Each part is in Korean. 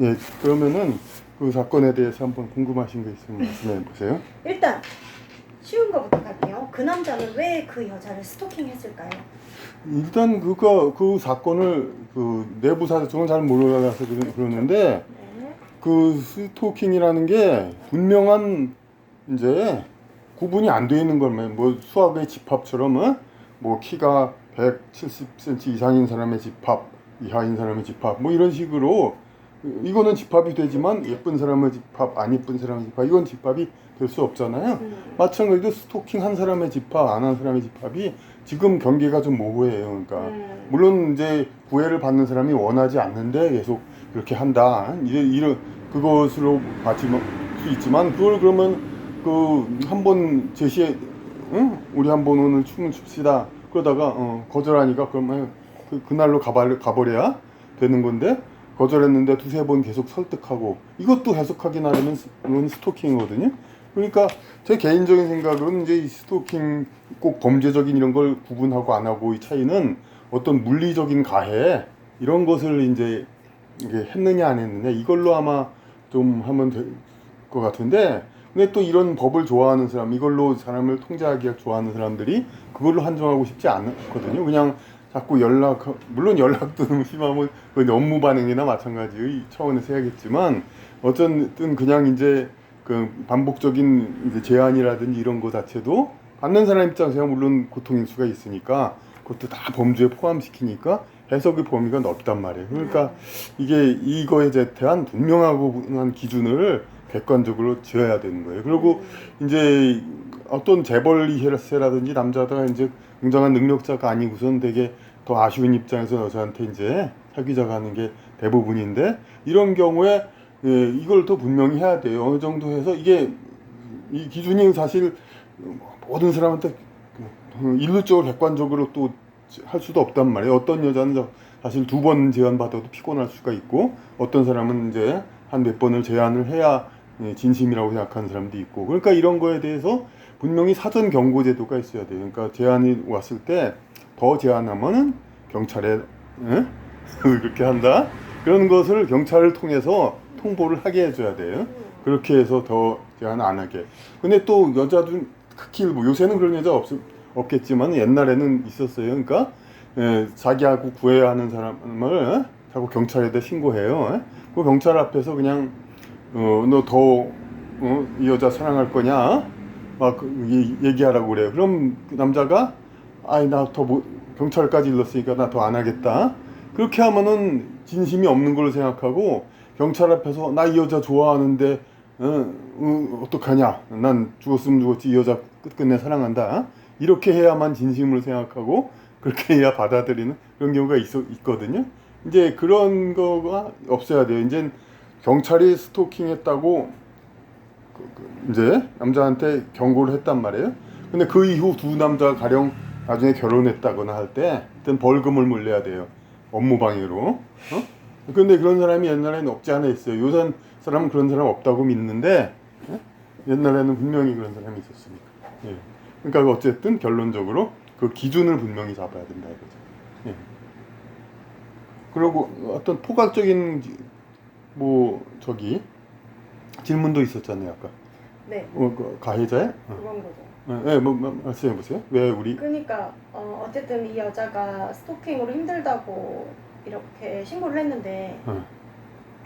네, 그러면은 그 사건에 대해서 한번 궁금하신 거 있으면 말씀해 보세요. 일단 쉬운 거부터 갈게요. 그 남자는 왜 그 여자를 스토킹했을까요? 일단 그 사건을 그 내부 사정은 잘 몰라서 그러는데 네. 그 스토킹이라는 게 분명한 이제 구분이 안 돼 있는 거면 뭐 수학의 집합처럼 뭐 키가 170cm 이상인 사람의 집합, 이하인 사람의 집합 뭐 이런 식으로 이거는 집합이 되지만 예쁜 사람의 집합, 안 예쁜 사람의 집합 이건 집합이 될 수 없잖아요. 마찬가지로 스토킹 한 사람의 집합, 안 한 사람의 집합이 지금 경계가 좀 모호해요. 그러니까 물론 이제 구애를 받는 사람이 원하지 않는데 계속 그렇게 한다. 이런 그것으로 받지 수 있지만 그걸 그러면 그 한번 제시해, 응? 우리 한번 오늘 춤을 춥시다. 그러다가 거절하니까 그러면 그날로 가버려야 되는 건데 거절했는데 두세 번 계속 설득하고 이것도 해석하기 나름은 이건 스토킹이거든요. 그러니까 제 개인적인 생각으로는 이제 이 스토킹 꼭 범죄적인 이런 걸 구분하고 안 하고 이 차이는 어떤 물리적인 가해 이런 것을 이제 이게 했느냐 안 했느냐 이걸로 아마 좀 하면 될 것 같은데 근데 또 이런 법을 좋아하는 사람 이걸로 사람을 통제하기 좋아하는 사람들이 그걸로 한정하고 싶지 않거든요. 그냥 자꾸 물론 연락도 너무 심하면 그 업무 반응이나 마찬가지의 차원에서 해야겠지만 어쨌든 그냥 이제 그 반복적인 이제 제한이라든지 이런 거 자체도 받는 사람 입장에서 물론 고통일 수가 있으니까 그것도 다 범죄에 포함시키니까 해석의 범위가 넓단 말이에요. 그러니까 이게 이거에 대한 분명하고 기준을 객관적으로 지어야 되는 거예요. 그리고 이제 어떤 재벌 이해라든지 남자가 이제 굉장한 능력자가 아니고선 되게 더 아쉬운 입장에서 여자한테 이제 사귀자고 하는 게 대부분인데 이런 경우에 이걸 더 분명히 해야 돼요. 어느 정도 해서 이게 이 기준이 사실 모든 사람한테 일률적으로 객관적으로 또 할 수도 없단 말이에요. 어떤 여자는 사실 두 번 제안받아도 피곤할 수가 있고 어떤 사람은 이제 한 몇 번을 제안을 해야 진심이라고 생각하는 사람도 있고 그러니까 이런 거에 대해서 분명히 사전 경고 제도가 있어야 돼요. 그러니까 제안이 왔을 때 더 제안하면은 경찰에 그렇게 한다. 그런 것을 경찰을 통해서 통보를 하게 해줘야 돼요. 그렇게 해서 더 제안 안 하게. 근데 또 여자들 특히 뭐 요새는 그런 여자 없겠지만 옛날에는 있었어요. 그러니까 자기하고 구애하는 사람을 자꾸 경찰에다 신고해요. 그 경찰 앞에서 그냥 너 더 이 여자 사랑할 거냐? 막 얘기하라고 그래요. 그럼 그 남자가 아이 나 더 경찰까지 일렀으니까 나 더 안 하겠다. 그렇게 하면은 진심이 없는 걸로 생각하고 경찰 앞에서 나 이 여자 좋아하는데 어떡하냐? 난 죽었으면 죽었지 이 여자 끝끝내 사랑한다. 이렇게 해야만 진심으로 생각하고 그렇게 해야 받아들이는 그런 경우가 있거든요. 이제 그런 거가 없어야 돼요. 이제 경찰이 스토킹했다고 이제 남자한테 경고를 했단 말이에요. 근데 그 이후 두 남자가 가령 나중에 결혼했다거나 할 때 일단 벌금을 물려야 돼요. 업무방해로. 근데 그런 사람이 옛날에는 없지 않아 있어요. 요새 사람은 그런 사람 없다고 믿는데 옛날에는 분명히 그런 사람이 있었으니까. 예. 그러니까 어쨌든 결론적으로 그 기준을 분명히 잡아야 된다 이거죠. 예. 그리고 어떤 포괄적인 뭐 질문도 있었잖아요 아까. 네. 그 가해자의? 그런 거죠. 네, 뭐 말씀해 보세요. 왜 우리? 그러니까 어쨌든 이 여자가 스토킹으로 힘들다고 이렇게 신고를 했는데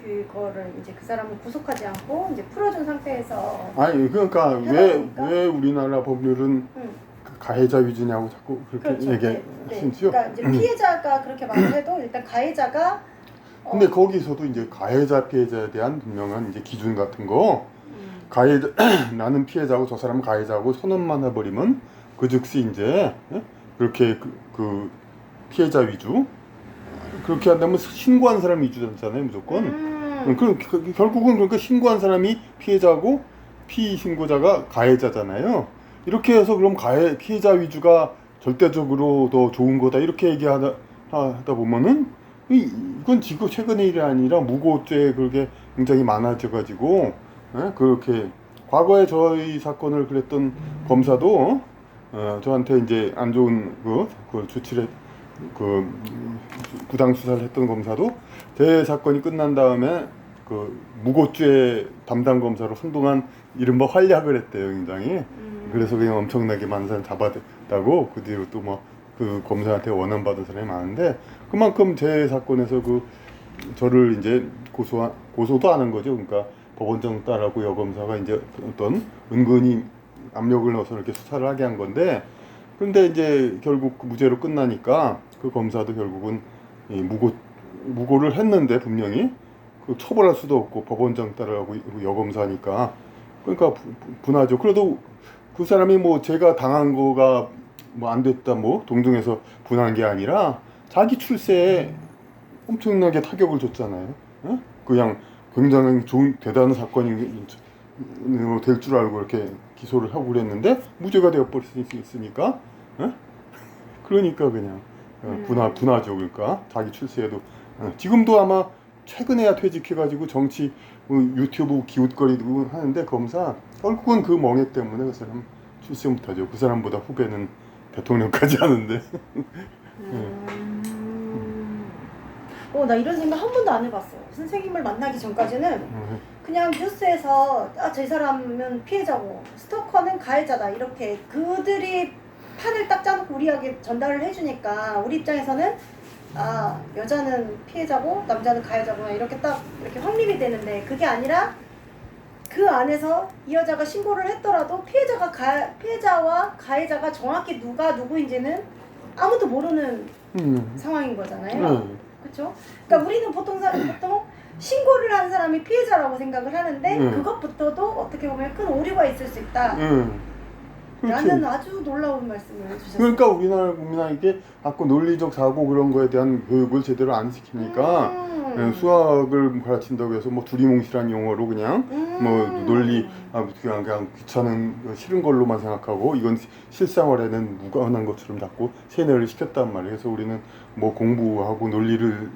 그거를 이제 그 사람을 구속하지 않고 이제 풀어준 상태에서 아니 그러니까 왜 우리나라 법률은 가해자 위주냐고 자꾸 그렇게 그렇죠. 얘기하시죠. 그러니까 이제 피해자가 그렇게 말을 해도 일단 가해자가 근데 거기서도 이제 가해자 피해자에 대한 분명한 이제 기준 같은 거 나는 피해자고 저 사람은 가해자고 선언만 해버리면 그 즉시 이제 그렇게 그 피해자 위주 그렇게 한다면 신고한 사람 위주잖아요 무조건. 결국은 그러니까 신고한 사람이 피해자고 피신고자가 가해자잖아요. 이렇게 해서 그럼 피해자 위주가 절대적으로 더 좋은 거다 이렇게 얘기하다 보면은 이건 지금 최근의 일이 아니라 무고죄 그게 굉장히 많아져가지고 그렇게 과거에 저희 사건을 그랬던 검사도 저한테 이제 안 좋은 그 조치를 부당 수사를 했던 검사도 제 사건이 끝난 다음에 그 무고죄 담당 검사로 한동안 이른바 활약을 했대요, 굉장히. 그래서 그냥 엄청나게 많은 사람 잡아냈다고. 그 뒤로 또 뭐 그 검사한테 원한받은 사람이 많은데, 그만큼 제 사건에서 저를 이제 고소도 안 한 거죠. 그러니까 법원장 딸하고 여검사가 이제 어떤 은근히 압력을 넣어서 이렇게 수사를 하게 한 건데, 그런데 이제 결국 무죄로 끝나니까 그 검사도 결국은 이 무고를 했는데, 분명히 처벌할 수도 없고 법원장 딸하고 여검사니까, 그러니까 분하죠. 그래도 그 사람이 뭐 제가 당한 거가 뭐 안 됐다 뭐 동등해서 분한 게 아니라 자기 출세에 엄청나게 타격을 줬잖아요. 어? 그냥 굉장히 좋은 대단한 사건이 될 줄 알고 이렇게 기소를 하고 그랬는데 무죄가 되어버릴 수 있으니까, 어? 그러니까 그냥 분하죠. 그러니까 자기 출세에도 지금도 아마 최근에야 퇴직해가지고 정치 유튜브 기웃거리고 하는데, 검사 결국은 그 멍해 때문에 그 사람 출세 못하죠. 그 사람보다 후배는 대통령까지 하는데. 나 이런 생각 한 번도 안 해봤어요. 선생님을 만나기 전까지는 그냥 뉴스에서 저 사람은 피해자고 스토커는 가해자다, 이렇게 그들이 판을 딱 짜놓고 우리에게 전달을 해주니까 우리 입장에서는 여자는 피해자고 남자는 가해자구나, 이렇게 딱 이렇게 확립이 되는데, 그게 아니라 그 안에서 이 여자가 신고를 했더라도 피해자와 가해자가 정확히 누가 누구인지는 아무도 모르는 상황인 거잖아요. 그렇죠? 그러니까 우리는 보통 신고를 한 사람이 피해자라고 생각을 하는데, 그것부터도 어떻게 보면 큰 오류가 있을 수 있다. 라는 아주 놀라운 말씀을 해주셨어요. 그러니까 우리나라 국민에게 자꾸 논리적 사고 그런 거에 대한 교육을 제대로 안 시키니까 수학을 가르친다고 해서 뭐 두리뭉실한 용어로 그냥 뭐 논리 그냥 귀찮은 싫은 걸로만 생각하고, 이건 실생활에는 무관한 것처럼 자꾸 세뇌를 시켰단 말이에요. 그래서 우리는 뭐 공부하고 논리를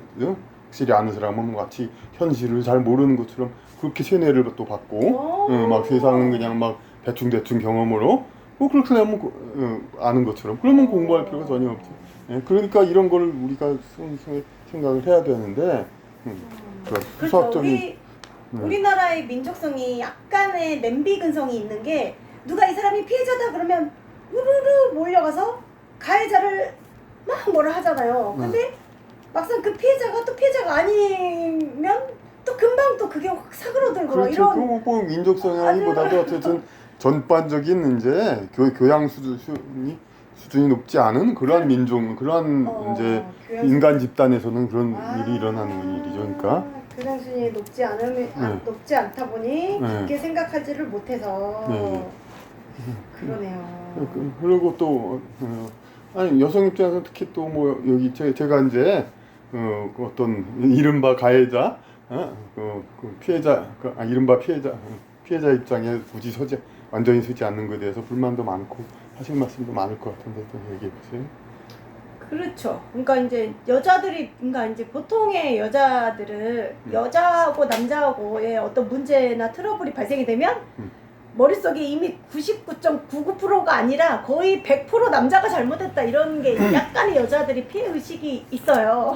확실히 아는 사람은 같이 현실을 잘 모르는 것처럼 그렇게 세뇌를 또 받고, 막 세상은 그냥 막 대충 경험으로 그렇게 하면 아는 것처럼, 그러면 공부할 필요가 전혀 없죠. 그러니까 이런 걸 우리가 생각을 해야 되는데, 그렇죠. 우리나라의 민족성이 약간의 냄비 근성이 있는 게, 누가 이 사람이 피해자다 그러면 우르르 몰려가서 가해자를 막 뭐라 하잖아요. 근데 막상 그 피해자가 또 피해자가 아니면 또 금방 또 그게 확 사그러들고, 그렇죠. 이런 그 민족성이라기보다도 어쨌든 전반적인 이제 교양 수준이 높지 않은 그러한 민족, 그러한 이제 인간 집단에서는 그런 일이 일어나는 일이죠. 그러니까 교양 수준이 높지 않다 보니 그렇게 생각하지를 못해서 그러네요. 그리고 또 아니 여성 입장에서 특히 또 뭐 여기 제가 이제 어떤 이른바 가해자, 피해자, 이른바 피해자 입장에 굳이 완전히 서지 않는 것에 대해서 불만도 많고 하실 말씀도 많을 것 같은데 또 얘기해 보세요. 그렇죠. 그러니까 이제 그러니까 이제 보통의 여자들은 여자하고 남자하고의 어떤 문제나 트러블이 발생이 되면 머릿속에 이미 99.99%가 아니라 거의 100% 남자가 잘못했다, 이런 게 약간의 여자들이 피해 의식이 있어요.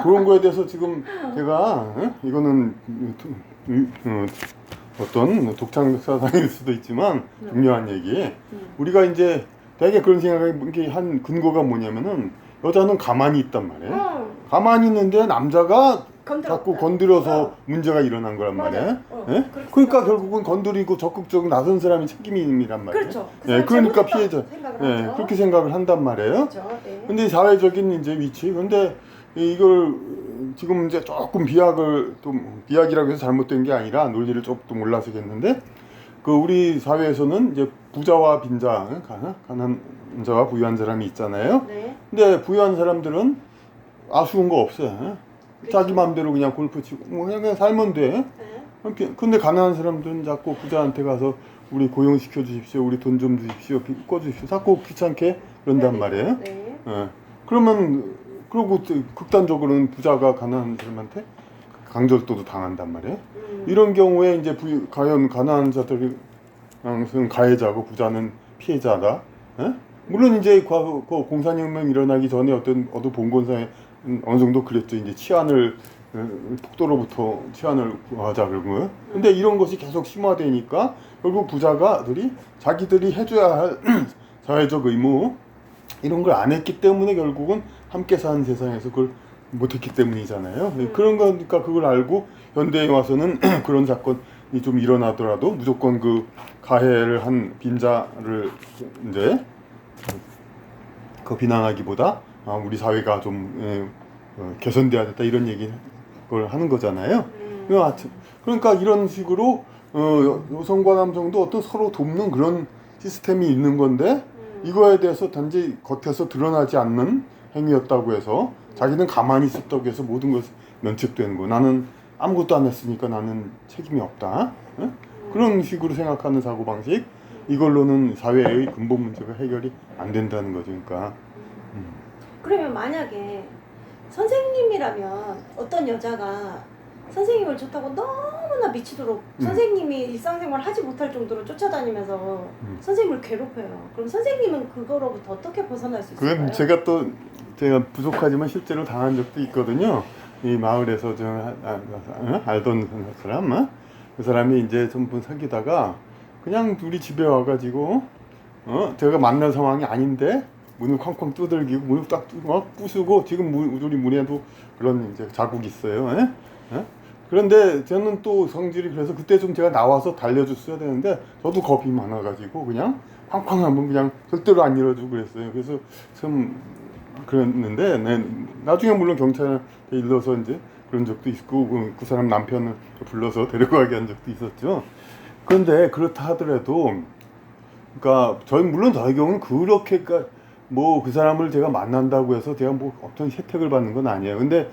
그런 거에 대해서 지금 제가 이거는 어떤 독창 사상일 수도 있지만 중요한 얘기. 우리가 이제 되게 그런 생각을 한 근거가 뭐냐면은, 여자는 가만히 있단 말이에요. 가만히 있는데 남자가 자꾸 건드려서 문제가 일어난 거란 말이에요. 그러니까 결국은 건드리고 적극적으로 나선 사람이 책임이란 말이에요. 그렇죠. 그러니까 피해자. 그렇게 생각을 한단 말이에요. 그렇죠. 근데 사회적인 이제 위치. 근데 이걸 지금 이제 조금 비약이라고 해서 잘못된 게 아니라 논리를 조금 몰라서 했는데, 우리 사회에서는 이제 부자와 빈자, 가난자와 부유한 사람이 있잖아요. 근데 부유한 사람들은 아쉬운 거 없어요. 자기 마음대로 그냥 골프 치고 뭐 그냥 살면 돼. 근데 가난한 사람들은 자꾸 부자한테 가서 우리 고용시켜 주십시오, 우리 돈 좀 주십시오, 꿔 주십시오, 자꾸 귀찮게 그런단 말이에요. 그러면 그리고 극단적으로는 부자가 가난한 사람한테 강절도도 당한단 말이에요. 이런 경우에 이제 과연 가난한 자들이 가해자고 부자는 피해자다. 물론 이제 공산혁명 일어나기 전에 어떤 봉건사회 어느 정도 그랬죠. 이제 치안을 폭도로부터 치안을 구하자 그러고. 근데 이런 것이 계속 심화되니까 결국 부자가들이 자기들이 해줘야 할 사회적 의무 이런 걸 안 했기 때문에 결국은 함께 사는 세상에서 그걸 못했기 때문이잖아요. 그런 거니까 그걸 알고 현대에 와서는 그런 사건이 좀 일어나더라도 무조건 그 가해를 한 빈자를 이제 그 비난하기보다 우리 사회가 좀 개선돼야 됐다 이런 얘기를 하는 거잖아요. 그러니까 이런 식으로 여성과 남성도 어떤 서로 돕는 그런 시스템이 있는 건데 이거에 대해서 단지 겉에서 드러나지 않는 행위였다고 해서 자기는 가만히 있었다고 해서 모든 것이 면책되는 거. 나는 아무것도 안 했으니까 나는 책임이 없다. 그런 식으로 생각하는 사고방식. 이걸로는 사회의 근본 문제가 해결이 안 된다는 거죠. 그러니까. 그러면 만약에 선생님이라면 어떤 여자가 선생님을 좋다고 너무나 미치도록 선생님이 일상생활을 하지 못할 정도로 쫓아다니면서 선생님을 괴롭혀요. 그럼 선생님은 그거로부터 어떻게 벗어날 수 있을까요? 그건 제가 부족하지만 실제로 당한 적도 있거든요. 이 마을에서 알던 사람, 그 사람이 이제 전부 사귀다가 그냥 둘이 집에 와가지고 제가 만날 상황이 아닌데 문을 쾅쾅 두들기고 문을 딱 막 부수고 지금 우리 문에도 그런 이제 자국이 있어요. 그런데 저는 또 성질이 그래서 그때 좀 제가 나와서 달려줬어야 되는데 저도 겁이 많아가지고 그냥 쾅쾅 하면 그냥 절대로 안 열어주고 그랬어요. 그래서 좀 그랬는데 나중에 물론 경찰에 일러서 이제 그런 적도 있고 그 사람 남편을 불러서 데려가게 한 적도 있었죠. 그런데 그렇다 하더라도 그러니까 물론 저희 경우는 그렇게 뭐 그 사람을 제가 만난다고 해서 제가 뭐 어떤 혜택을 받는 건 아니에요. 근데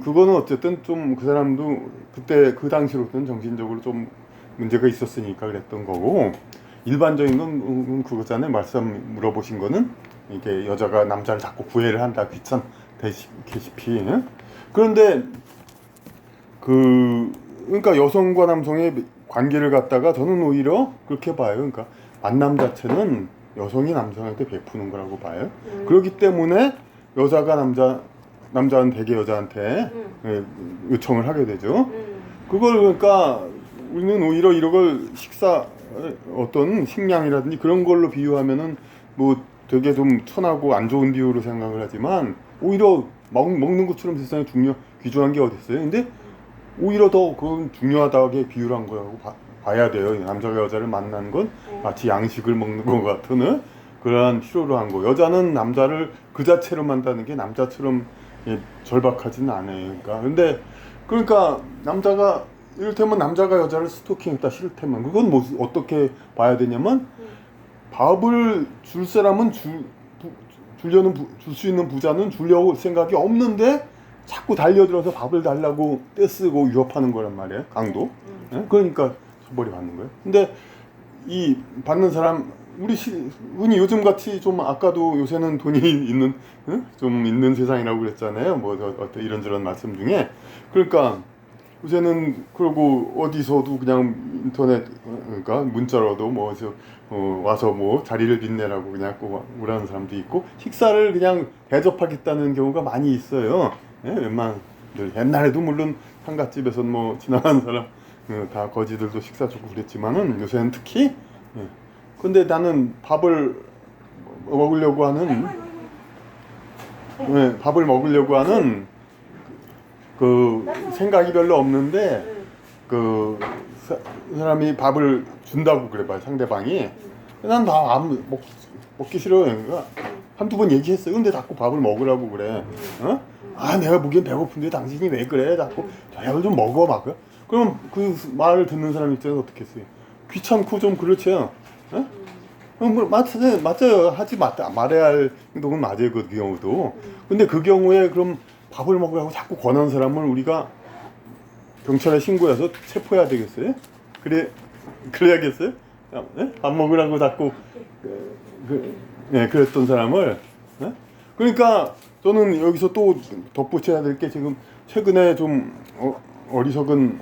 그거는 어쨌든 좀 그 사람도 그때 그 당시로서는 정신적으로 좀 문제가 있었으니까 그랬던 거고 일반적인 건 그거잖아요. 말씀 물어보신 거는 이게 여자가 남자를 자꾸 구애를 한다 귀찮다시피 그런데 그러니까 여성과 남성의 관계를 갖다가 저는 오히려 그렇게 봐요. 그러니까 만남 자체는 여성이 남성한테 베푸는 거라고 봐요. 그렇기 때문에 여자가 남자는 대개 여자한테 요청을 하게 되죠. 그걸 그러니까 우리는 오히려 이런 걸 어떤 식량이라든지 그런 걸로 비유하면은 뭐 되게 좀 천하고 안 좋은 비유로 생각을 하지만 오히려 먹는 것처럼 세상에 귀중한 게 어디 있어요? 근데 오히려 더 그건 중요하다게 비유를 한 거라고 봐야 돼요. 남자가 여자를 만나는 건 마치 양식을 먹는 것 같은 그러한 필요로 한 거. 여자는 남자를 그 자체로 만나는 게 남자처럼 절박하지는 않아요. 그러니까 남자가 이를테면 남자가 여자를 스토킹했다 싫다면 그건 뭐 어떻게 봐야 되냐면 밥을 줄 사람은 줄 수 있는 부자는 주려고 생각이 없는데 자꾸 달려들어서 밥을 달라고 떼쓰고 위협하는 거란 말이에요. 강도. 그러니까 처벌이 받는 거예요. 근데 이 받는 사람 운이 요즘 같이 좀 아까도 요새는 돈이 있는 좀 있는 세상이라고 그랬잖아요. 뭐 어떤 이런저런 말씀 중에 그러니까 요새는 그러고 어디서도 그냥 인터넷 그러니까 문자로도 뭐 와서 뭐 자리를 빛내라고 그냥 꼭 오라는 사람도 있고 식사를 그냥 대접하겠다는 경우가 많이 있어요. 웬만들 옛날에도 물론 상갓집에서 뭐 지나가는 사람 다 거지들도 식사 주고 그랬지만은 요새는 특히 근데 나는 밥을 먹으려고 하는 그 생각이 별로 없는데 그 사람이 밥을 준다고 그래 봐요. 상대방이 난 다 먹기 싫어요. 그러니까 한두 번 얘기했어요. 근데 자꾸 밥을 먹으라고 그래. 내가 보기엔 배고픈데 당신이 왜 그래? 자꾸 저녁을 좀 먹어 막. 그럼 그 말을 듣는 사람 입장에서 어떻게 했어요? 귀찮고 좀 그렇죠. 맞아요. 말해야 할 행동은 맞아요. 그 경우도. 근데 그 경우에 그럼 밥을 먹으라고 자꾸 권하는 사람을 우리가 경찰에 신고해서 체포해야 되겠어요? 그래야겠어요? 밥 먹으라고 자꾸 그랬던 사람을. 그러니까 저는 여기서 또 덧붙여야 될 게 지금 최근에 좀 어리석은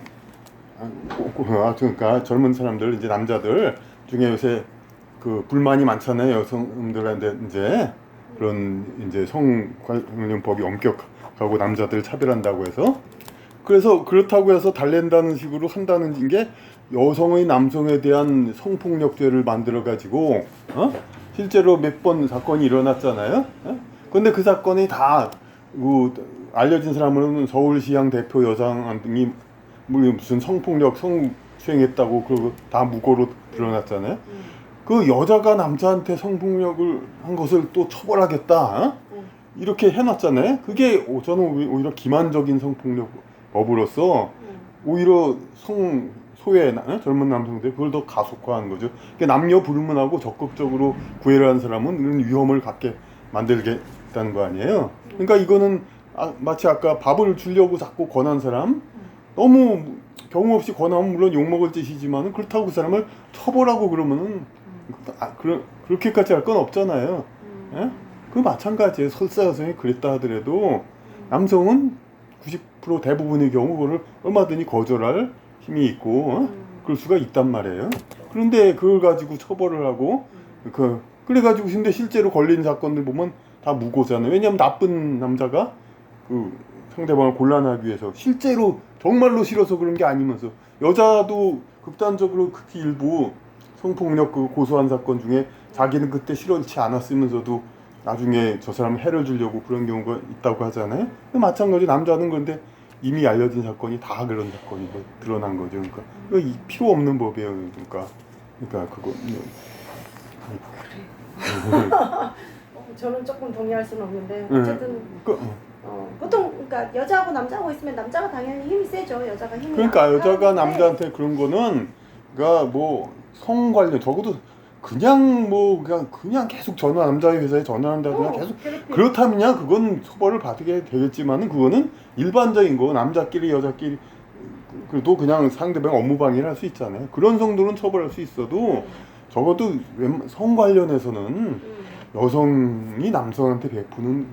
그러니까 젊은 사람들 이제 남자들 중에 요새 그 불만이 많잖아요. 여성들한테 이제 그런 이제 성 관련법이 엄격하고 남자들 차별한다고 해서 그래서 그렇다고 해서 달랜다는 식으로 한다는 게 여성의 남성에 대한 성폭력죄를 만들어 가지고 실제로 몇 번 사건이 일어났잖아요. 근데 그 사건이 다 알려진 사람은 서울시향 대표 여장이 무슨 성폭력 성추행했다고 그러고 다 무고로 드러났잖아요. 그 여자가 남자한테 성폭력을 한 것을 또 처벌하겠다 이렇게 해놨잖아요. 그게 저는 오히려 기만적인 성폭력 법으로서 오히려 소외 젊은 남성들 그걸 더 가속화하는 거죠. 그러니까 남녀 불문하고 적극적으로 구애를 하는 사람은 이런 위험을 갖게 만들겠다는 거 아니에요. 그러니까 이거는 마치 아까 밥을 주려고 자꾸 권한 사람 너무 경우 없이 권하면 물론 욕먹을 짓이지만 그렇다고 그 사람을 처벌하고 그러면은 그렇게까지 할 건 없잖아요. 예? 그 마찬가지예요. 설사 여성이 그랬다 하더라도 남성은 90% 대부분의 경우 그걸 얼마든지 거절할 힘이 있고 그럴 수가 있단 말이에요. 그런데 그걸 가지고 처벌을 하고 그래가지고 근데 실제로 걸린 사건들 보면 다 무고잖아요. 왜냐하면 나쁜 남자가 그 상대방을 곤란하기 위해서 실제로 정말로 싫어서 그런 게 아니면서 여자도 극단적으로 극히 일부 성폭력 그 고소한 사건 중에 자기는 그때 싫어하지 않았으면서도 나중에 저 사람 해를 주려고 그런 경우가 있다고 하잖아요. 마찬가지 남자는 그런데 이미 알려진 사건이 다 그런 사건이 드러난 거죠. 그러니까 이거 필요 없는 법이에요. 그러니까 그거. 저는 조금 동의할 수는 없는데 어쨌든 보통 그러니까 여자하고 남자하고 있으면 남자가 당연히 힘이 세죠. 여자가 힘이 그러니까 여자가 남자한테 그런 거는 그러니까 뭐 성 관련 적어도 그냥 계속 남자의 회사에 전화한다 그냥 계속 그렇다면야 그건 처벌을 받게 되겠지만은 그거는 일반적인 거 남자끼리 여자끼리 그래도 그냥 상대방 업무 방해를 할 수 있잖아요. 그런 정도는 처벌할 수 있어도 적어도 성 관련해서는 여성이 남성한테 베푸는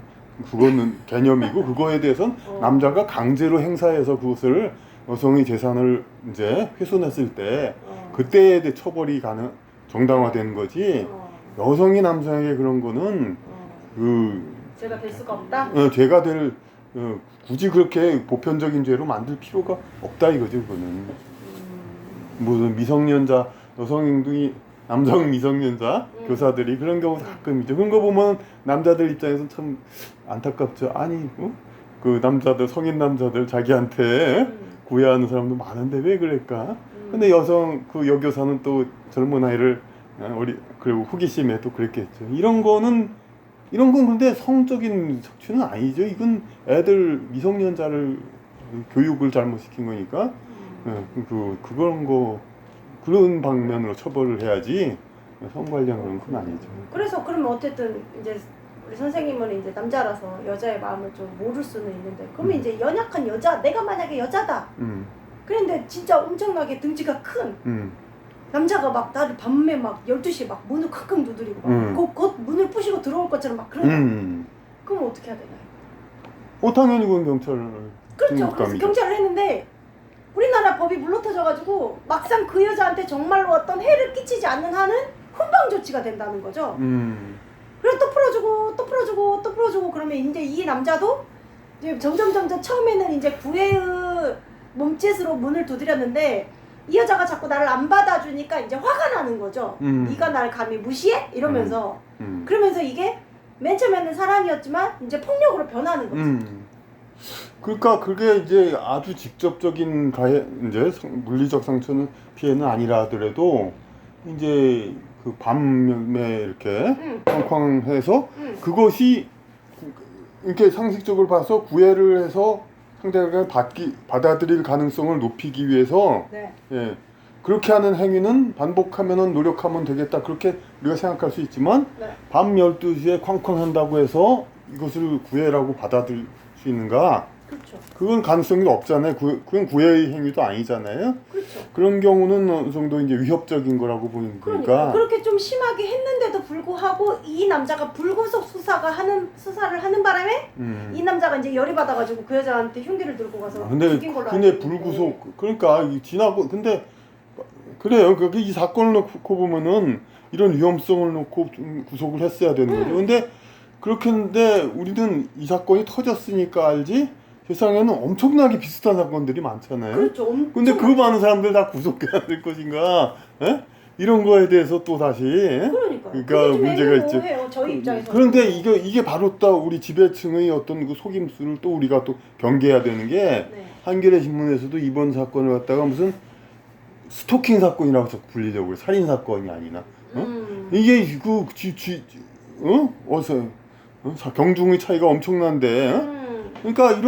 그거는 개념이고 그거에 대해서는 남자가 강제로 행사해서 그것을 여성의 재산을 이제 훼손했을 때 그때에 대해 처벌이 정당화되는 거지. 여성이 남성에게 그런 거는 죄가 될 수가 없다. 죄가 될 굳이 그렇게 보편적인 죄로 만들 필요가 없다 이거죠. 그거는 무슨 미성년자 여성이 남성 미성년자 교사들이 그런 경우 가끔 있죠. 그런 거 보면 남자들 입장에서는 참 안타깝죠. 아니 그 남자들 성인 남자들 자기한테 구애하는 사람도 많은데 왜 그럴까? 근데 그 여교사는 또 젊은 아이를 그리고 호기심에 또 그랬겠죠. 이런 건 근데 성적인 착취는 아니죠. 이건 애들 미성년자를 교육을 잘못시킨 거니까 그런 방면으로 처벌을 해야지 성 관련 그런 건 아니죠. 그래서 그러면 어쨌든 이제 우리 선생님은 이제 남자라서 여자의 마음을 좀 모를 수는 있는데 그러면 이제 연약한 여자 내가 만약에 여자다. 그런데 진짜 엄청나게 등치가 큰 남자가 막 나를 밤에 막 12시에 막 문을 칵칵 두드리고 막 곧 문을 부시고 들어올 것처럼 막 그런 그럼 어떻게 해야 되나요? 당연히 그건 경찰을 그렇죠. 그래서 경찰을 했는데 우리나라 법이 물러터져가지고 막상 그 여자한테 정말로 어떤 해를 끼치지 않는 한은 훈방 조치가 된다는 거죠. 그래서 또 풀어주고 그러면 이제 이 남자도 이제 점점 처음에는 이제 구애의 몸짓으로 문을 두드렸는데 이 여자가 자꾸 나를 안 받아주니까 이제 화가 나는 거죠. 네가 날 감히 무시해? 이러면서 그러면서 이게 맨 처음에는 사랑이었지만 이제 폭력으로 변하는 거죠. 그러니까 그게 이제 아주 직접적인 이제 물리적 상처는 피해는 아니라 하더라도 이제 그 밤에 이렇게 쾅쾅해서 그것이 이렇게 상식적으로 봐서 구애를 해서 상대가 받아들일 가능성을 높이기 위해서 예, 그렇게 하는 행위는 반복하면은 노력하면 되겠다 그렇게 우리가 생각할 수 있지만 밤 12시에 쾅쾅 한다고 해서 이것을 구애라고 받아들일 수 있는가? 그렇죠. 그건 가능성이 없잖아요. 그건 구애의 행위도 아니잖아요. 그렇죠. 그런 경우는 어느 정도 이제 위협적인 거라고 보는 거니까. 그렇게 좀 심하게 했는데도 불구하고 이 남자가 불구속 수사를 하는 바람에 이 남자가 이제 열이 받아가지고 그 여자한테 흉기를 들고 가서 죽인 걸로 알고 근데 있는데. 불구속 그러니까 지나고 근데 그래요. 이 사건을 놓고 보면은 이런 위험성을 놓고 좀 구속을 했어야 되는 거죠. 근데 그렇게 했는데 우리는 이 사건이 터졌으니까 알지. 세상에는 엄청나게 비슷한 사건들이 많잖아요. 그렇죠. 근데 그 많은 사람들 다 구속해야 될 것인가? 에? 이런 거에 대해서 또 다시 그러니까 문제가 있죠. 저희 입장에서. 그런데 이게 바로 또 우리 지배층의 어떤 그 속임수를 또 우리가 또 경계해야 되는 게 네. 한겨레 신문에서도 이번 사건을 갖다가 무슨 스토킹 사건이라고 자꾸 불리려고 그래. 살인 사건이 아니나. 이게 어서 경중의 차이가 엄청난데. 그러니까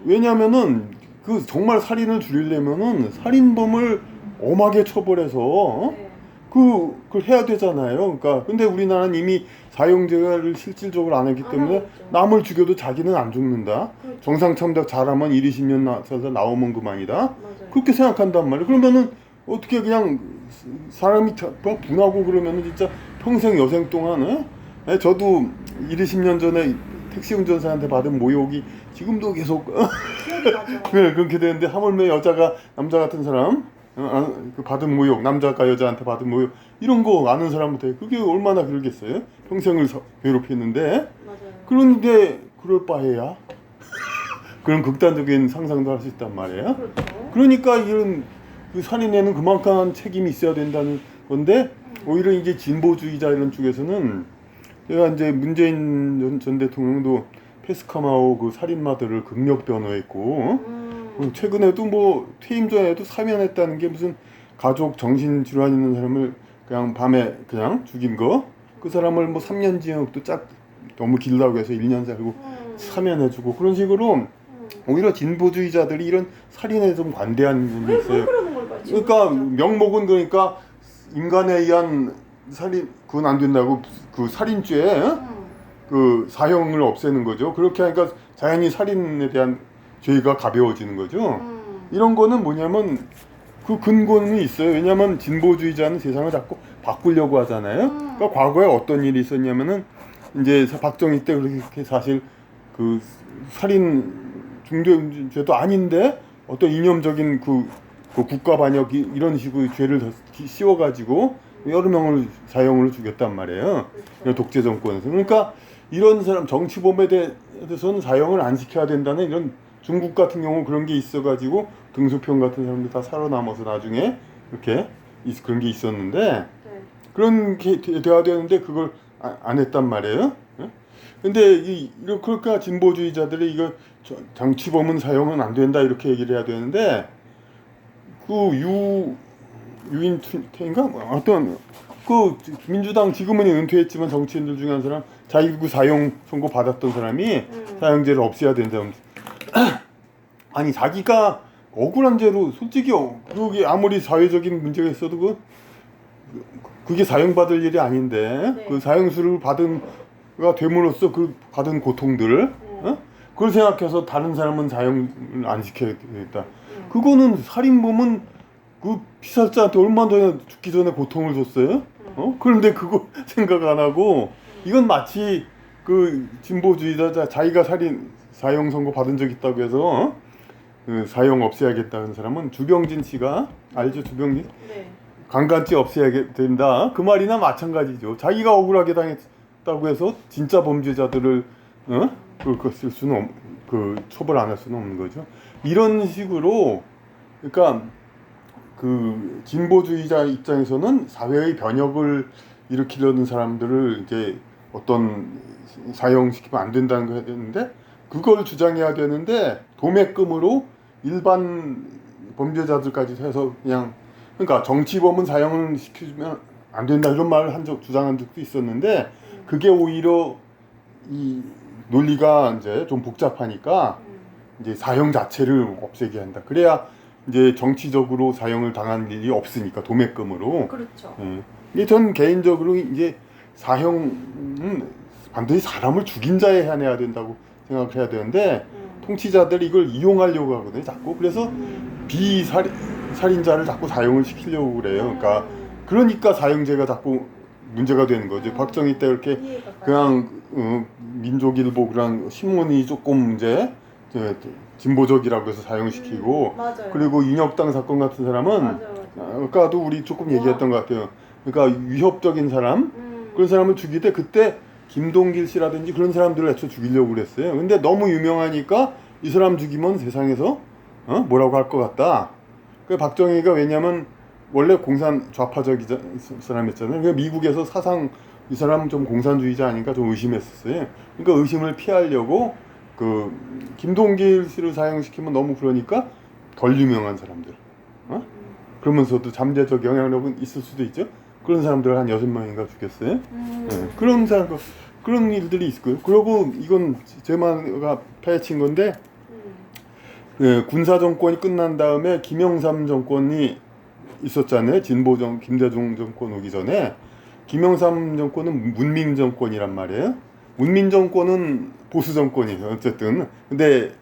왜냐면은 그 정말 살인을 줄이려면은 살인범을 엄하게 처벌해서 네. 그걸 해야 되잖아요. 그러니까 근데 우리나라는 이미 사형제를 실질적으로 안 했기 때문에 하고 있죠. 남을 죽여도 자기는 안 죽는다. 그렇죠. 정상 참작 잘하면 1, 20년 살다 나오면 그만이다. 맞아요. 그렇게 생각한단 말이에요. 그러면은 어떻게 그냥 사람이 분하고 그러면은 진짜 평생 여생 동안 저도 1, 20년 전에 택시 운전사한테 받은 모욕이 지금도 계속 기억이 나죠. 네, 그렇게 되는데 하물며 여자가 남자 같은 사람 그 받은 모욕, 남자가 여자한테 받은 모욕 이런 거 아는 사람한테 그게 얼마나 그러겠어요? 평생을 괴롭혔는데 맞아요. 그런데 그럴 바에야 그런 극단적인 상상도 할 수 있단 말이에요. 그렇죠. 그러니까 이런 그 살인에는 그만큼의 책임이 있어야 된다는 건데 오히려 이제 진보주의자 이런 쪽에서는 제가 이제 문재인 전 대통령도 페스카마오 그 살인마들을 극력 변호했고 최근에도 뭐 퇴임 전에도 사면했다는 게 무슨 가족 정신질환 있는 사람을 그냥 밤에 그냥 죽인 거 그 사람을 뭐 3년 징역도 너무 길다고 해서 1년 살고 사면해주고 그런 식으로 오히려 진보주의자들이 이런 살인에 좀 관대한 부분이 있어요. 그러는 걸까요? 그러니까 명목은 그러니까 인간에 의한 살인 그건 안 된다고 그 살인죄 그 사형을 없애는 거죠. 그렇게 하니까 자연히 살인에 대한 죄가 가벼워지는 거죠. 이런 거는 뭐냐면 그 근거는 있어요. 왜냐하면 진보주의자는 세상을 자꾸 바꾸려고 하잖아요. 그러니까 과거에 어떤 일이 있었냐면은 이제 박정희 때 그렇게 사실 그 살인 중대죄도 아닌데 어떤 이념적인 그 국가 반역이 이런 식의 죄를 씌워가지고 여러 명을 사형으로 죽였단 말이에요. 독재 정권에서. 그러니까 이런 사람 정치범에 대해서는 사형을 안 시켜야 된다는 이런 중국 같은 경우 그런 게 있어가지고 등소평 같은 사람들 다 살아남아서 나중에 이렇게 그런 게 있었는데 그런 게 돼야 되는데 그걸 안 했단 말이에요. 근데 그러니까 진보주의자들이 이거 정치범은 사형은 안 된다 이렇게 얘기를 해야 되는데 그 유인태인가 어떤 그 민주당 지금은 은퇴했지만 정치인들 중에 한 사람 자기 그 사형 선고 받았던 사람이 사형제를 없애야 된다면 아니 자기가 억울한 죄로 솔직히 그게 아무리 사회적인 문제가 있어도 그게 사형받을 일이 아닌데 네. 그 사형수를 받은가 됨으로써 그 받은 고통들 그걸 생각해서 다른 사람은 사형을 안 시켜야 되겠다. 그거는 살인범은 그 피살자한테 얼마나 죽기 전에 고통을 줬어요? 그런데 그거 생각 안 하고 이건 마치 그 진보주의자 자기가 사형 선고 받은 적 있다고 해서 그 사형 없애야겠다는 사람은 주병진 씨가 알죠? 주병진? 네. 강간죄 없애야 된다. 그 말이나 마찬가지죠. 자기가 억울하게 당했다고 해서 진짜 범죄자들을 쓸 수는 처벌 안 할 수는 없는 거죠. 이런 식으로 그러니까 그 진보주의자 입장에서는 사회의 변혁을 일으키려는 사람들을 이제 어떤 사형시키면 안 된다는 거 해야 되는데 그걸 주장해야 되는데 도매금으로 일반 범죄자들까지 해서 그냥 그러니까 정치범은 사형을 시키면 안 된다 이런 말을 주장한 적도 있었는데 그게 오히려 이 논리가 이제 좀 복잡하니까 이제 사형 자체를 없애게 한다. 그래야 이제 정치적으로 사형을 당한 일이 없으니까 도매금으로. 그렇죠. 예. 전 개인적으로 이제 사형은 반드시 사람을 죽인 자에 해야 된다고 생각해야 되는데 통치자들이 이걸 이용하려고 하거든요. 자꾸 그래서 비살인자를 자꾸 사형을 시키려고 그래요. 그러니까 사형제가 자꾸 문제가 되는 거죠. 박정희 때 그렇게 그냥 민족일보 그냥 신문이 조금 이제 진보적이라고 해서 사형시키고 그리고 인혁당 사건 같은 사람은 아까도 우리 조금 얘기했던 것 같아요. 그러니까 위협적인 사람 그런 사람을 죽일 때 그때 김동길 씨라든지 그런 사람들을 애초 죽이려고 그랬어요. 근데 너무 유명하니까 이 사람 죽이면 세상에서 뭐라고 할 것 같다. 그 박정희가 왜냐면 원래 공산 좌파적 사람이었잖아요. 그러니까 미국에서 사상 이 사람 좀 공산주의자 아닌가 좀 의심했었어요. 그러니까 의심을 피하려고 그 김동길 씨를 사형시키면 너무 그러니까 덜 유명한 사람들, 그러면서도 잠재적 영향력은 있을 수도 있죠. 그런 사람들 한 6명인가 죽였어요. 그런 사람 그런 일들이 있을 거예요. 그리고 이건 제가 파헤친 건데 군사 정권이 끝난 다음에 김영삼 정권이 있었잖아요. 김대중 정권 오기 전에 김영삼 정권은 문민 정권이란 말이에요. 문민 정권은 보수 정권이에요. 어쨌든 근데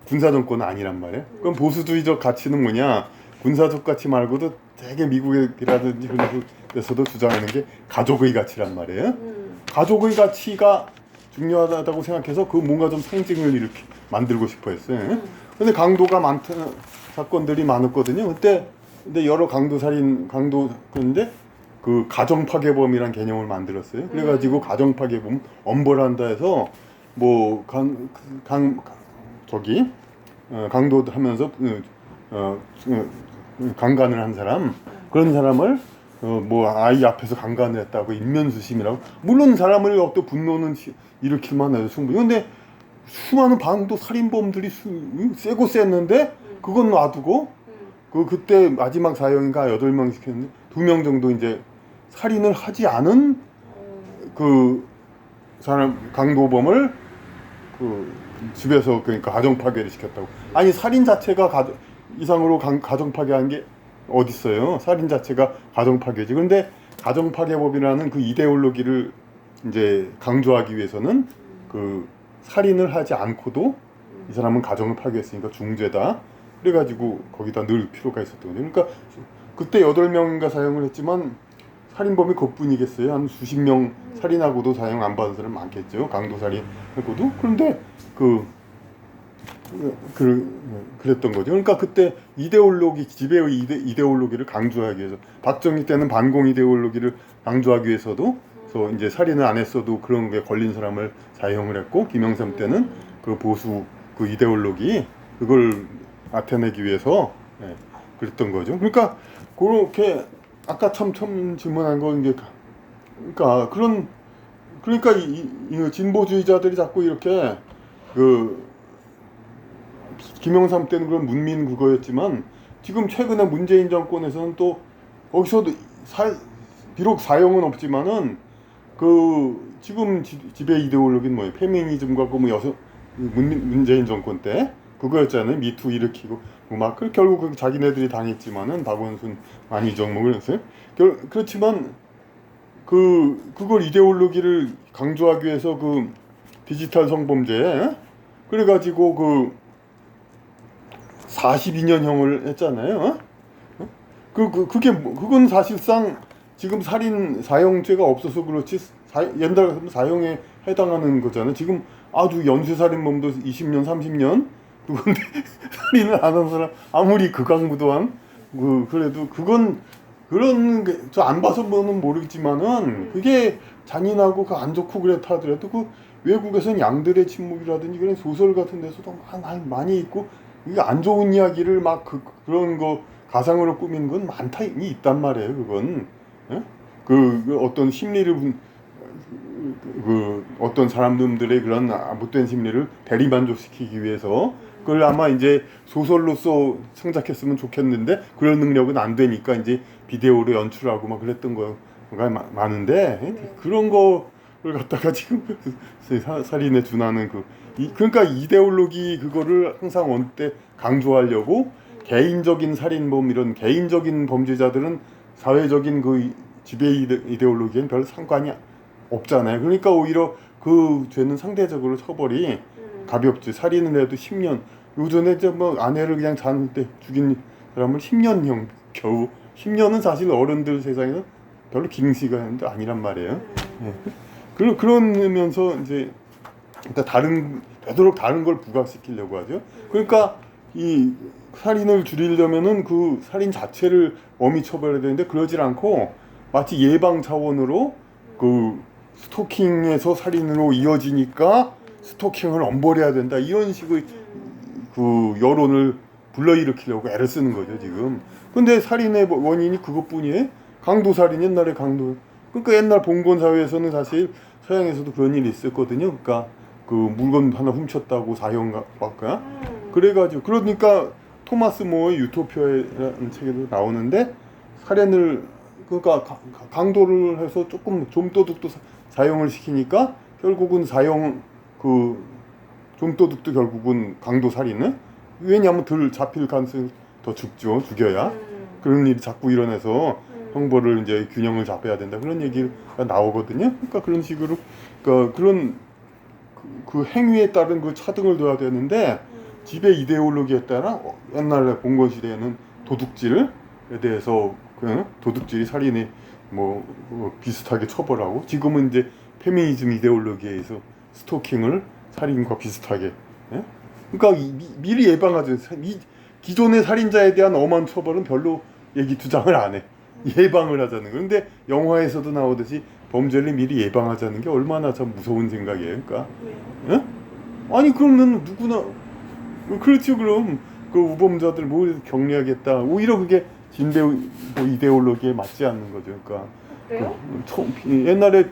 군사 정권은 아니란 말이에요. 그럼 보수주의적 가치는 뭐냐? 군사적 가치 말고도 되게 미국이라든지 그런 데서도 주장하는 게 가족의 가치란 말이에요. 가족의 가치가 중요하다고 생각해서 그 뭔가 좀 상징을 이렇게 만들고 싶어 했어요. 근데 강도가 많던 사건들이 많았거든요. 근데 여러 그런데 그 가정 파괴범이란 개념을 만들었어요. 그래가지고 가정 파괴범 엄벌한다 해서 뭐 강도하면서 강간을 한 사람 그런 사람을 뭐 아이 앞에서 강간을 했다고 인면수심이라고 물론 사람을 어떤 분노는 일으킬만 해도 충분히 근데 수많은 방도 살인범들이 세고 셌는데 그건 놔두고 그때 마지막 사형인가 8명 시켰는데 2명 정도 이제 살인을 하지 않은 그 사람 강도범을 그 집에서 그러니까 가정 파괴를 시켰다고. 아니 살인 자체가 이상으로 가정 파괴한 게 어디 있어요? 살인 자체가 가정 파괴지. 그런데 가정 파괴법이라는 그 이데올로기를 이제 강조하기 위해서는 그 살인을 하지 않고도 이 사람은 가정을 파괴했으니까 중죄다. 그래가지고 거기다 넣을 필요가 있었던 거죠. 그러니까 그때 8명인가 사형을 했지만 살인범이 그것뿐이겠어요. 한 수십 명 살인하고도 사형 안 받은 사람 많겠죠. 강도 살인하고도. 그런데 그랬던 거죠. 그러니까 그때 지배의 이데올로기를 강조하기 위해서 박정희 때는 반공 이데올로기를 강조하기 위해서도 그래서 이제 살인을 안 했어도 그런 게 걸린 사람을 사형을 했고 김영삼 때는 그 보수 그 이데올로기 그걸 나타내기 위해서 그랬던 거죠. 그러니까 그렇게 아까 처음 질문한 거 이제 그러니까 이 진보주의자들이 자꾸 이렇게 그 김영삼 때는 그런 문민 그거였지만 지금 최근에 문재인 정권에서는 또 거기서도 비록 사형은 없지만은 그 지금 지배 이데올로기는 뭐예요? 페미니즘과 그 문재인 정권 때 그거였잖아요. 미투 일으키고 막 결국 자기네들이 당했지만은 박원순 안희정 뭐 그랬어요. 그렇지만 그걸 이데올로기를 강조하기 위해서 그 디지털 성범죄 그래가지고 그 42년형을 했잖아요. 그건 사실상 지금 살인 사형죄가 없어서 그렇지 옛날 같으면 사형에 해당하는 거잖아요. 지금 아주 연쇄살인범도 20년, 30년 그건데 살인을 안 한 사람 아무리 극악무도한 그래도 그건 그런 게 저 안 봐서 뭐는 모르겠지만은 그게 잔인하고 그 안 좋고 그렇다 하더라도 그 외국에서는 양들의 침묵이라든지 그런 소설 같은 데서도 많이 있고 이게 안 좋은 이야기를 막 그런 거 가상으로 꾸미는 건 많이 있단 말이에요. 그건 그 어떤 심리를 어떤 사람들의 그런 못된 심리를 대리만족시키기 위해서 그걸 아마 이제 소설로서 창작했으면 좋겠는데 그런 능력은 안 되니까 이제 비디오로 연출하고 막 그랬던 거가 많은데 그런 거를 갖다가 지금 살인에 준하는 그러니까 이데올로기 그거를 항상 어느 때 강조하려고 개인적인 살인범 이런 개인적인 범죄자들은 사회적인 그 지배 이데올로기엔 별 상관이 없잖아요. 그러니까 오히려 그 죄는 상대적으로 처벌이 가볍지. 살인을 해도 10년. 요전에 이제 뭐 아내를 그냥 자는 때 죽인 사람을 10년형 겨우. 10년은 사실 어른들 세상에는 별로 긴 시간도 아니란 말이에요. 그러면서 이제 되도록 다른 걸 부각시키려고 하죠. 그러니까 이 살인을 줄이려면은 그 살인 자체를 엄히 처벌해야 되는데 그러질 않고 마치 예방 차원으로 그 스토킹에서 살인으로 이어지니까 스토킹을 엄벌해야 된다 이런 식의 그 여론을 불러일으키려고 애를 쓰는 거죠 지금. 근데 살인의 원인이 그것뿐이에요. 강도 살인, 옛날에 강도. 그러니까 옛날 봉건 사회에서는 사실 서양에서도 그런 일이 있었거든요. 그러니까 그 물건 하나 훔쳤다고 사형 받까. 그래가지고 그러니까 토마스 모어의 유토피아라는 책에도 나오는데 살인을 그러니까 강도를 해서 조금 좀도둑도 사형을 시키니까 결국은 사형 그 좀도둑도 결국은 강도 살인은 왜냐하면 덜 잡힐 가능성이 더 죽죠. 죽여야 그런 일이 자꾸 일어나서 형벌을 이제 균형을 잡아야 된다 그런 얘기가 나오거든요. 그러니까 그런 식으로 그러니까 그런 그 행위에 따른 그 차등을 둬야 되는데 지배 이데올로기에 따라 옛날에 봉건 시대에는 도둑질에 대해서 그 도둑질이 살인이 뭐 비슷하게 처벌하고 지금은 이제 페미니즘 이데올로기에 의해서 스토킹을 살인과 비슷하게 예? 그러니까 미리 예방하죠. 기존의 살인자에 대한 엄한 처벌은 별로 주장을 안 해. 예방을 하자는 거. 근데 영화에서도 나오듯이 범죄를 미리 예방하자는 게 얼마나 참 무서운 생각이에요. 그러니까 예? 아니 그러면 누구나 그렇죠. 그럼 그 우범자들 뭐 격리하겠다. 오히려 그게 진배 이데올로기에 맞지 않는 거죠. 그러니까 그래요? 옛날에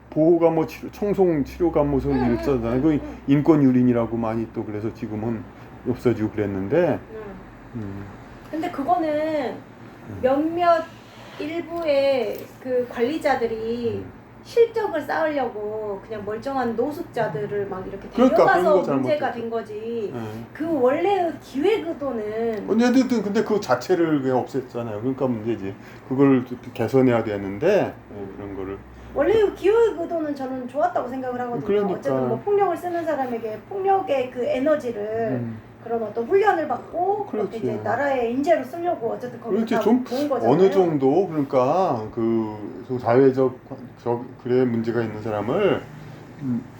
보호감호 청송 치료감호소 이랬잖아요. 그 인권 유린이라고 많이 또 그래서 지금은 없어지고 그랬는데. 근데 그거는 몇몇 일부의 그 관리자들이 실적을 쌓으려고 그냥 멀쩡한 노숙자들을 막 이렇게 그러니까 데려가서 문제가 된 거지. 그 원래의 기획 의도는 어쨌든 근데 그 자체를 그냥 없앴잖아요. 그러니까 문제지. 그걸 개선해야 되는데 그런 거를 원래 기획 의도는 저는 좋았다고 생각을 하거든요. 그러니까. 어쨌든 뭐 폭력을 쓰는 사람에게 폭력의 그 에너지를 그런 어떤 훈련을 받고 그렇게 이제 나라의 인재로 쓰려고 어쨌든 거기 다 좀 모은 거잖아요. 어느 정도 그러니까 그 사회적 그래 문제가 있는 사람을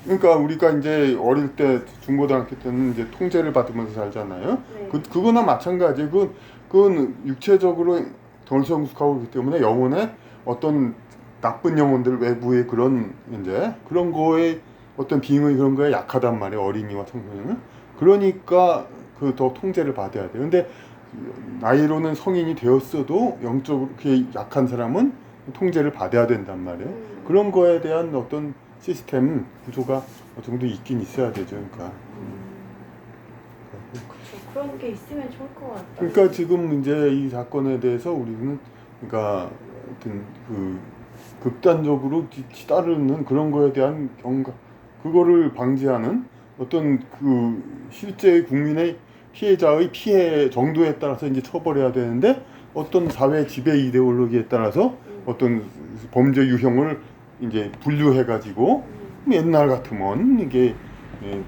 그러니까 우리가 이제 어릴 때 중고등학교 때는 이제 통제를 받으면서 살잖아요. 네. 그거나 마찬가지. 그건 육체적으로 덜 성숙하고 그렇기 때문에 영혼에 어떤 나쁜 영혼들 외부의 그런 이제 그런 거에 어떤 빙의 그런 거에 약하단 말이에요. 어린이와 청소년은. 그러니까 그 더 통제를 받아야 돼요. 근데 나이로는 성인이 되었어도 영적으로 그게 약한 사람은 통제를 받아야 된단 말이에요. 그런 거에 대한 어떤 시스템 구조가 어느 정도 있긴 있어야 되죠. 그러니까. 그렇죠. 그런 게 있으면 좋을 것 같다. 그러니까 지금 이제 이 사건에 대해서 우리는 그러니까 어떤 그 극단적으로 따르는 그런 거에 대한 경각 그거를 방지하는 어떤 그 실제 국민의 피해자의 피해 정도에 따라서 이제 처벌해야 되는데 어떤 사회 지배 이데올로기에 따라서 어떤 범죄 유형을 이제 분류해 가지고 옛날 같으면 이게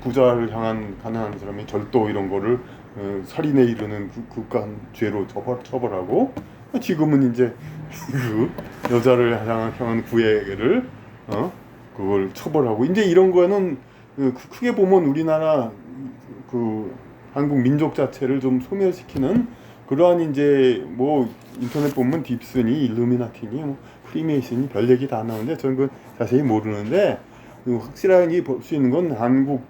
부자를 향한 가난한 사람의 절도 이런 거를 살인에 이르는 극한 죄로 처벌하고 지금은 이제 그 여자를 향한 구애를 그걸 처벌하고 이제 이런 거는 크게 보면 우리나라 그 한국 민족 자체를 좀 소멸시키는 그러한 이제 뭐 인터넷 보면 딥스니 일루미나티니 뭐 프리메이슨이 별 얘기 다 나오는데 저는 그 자세히 모르는데 확실하게 볼 수 있는 건 한국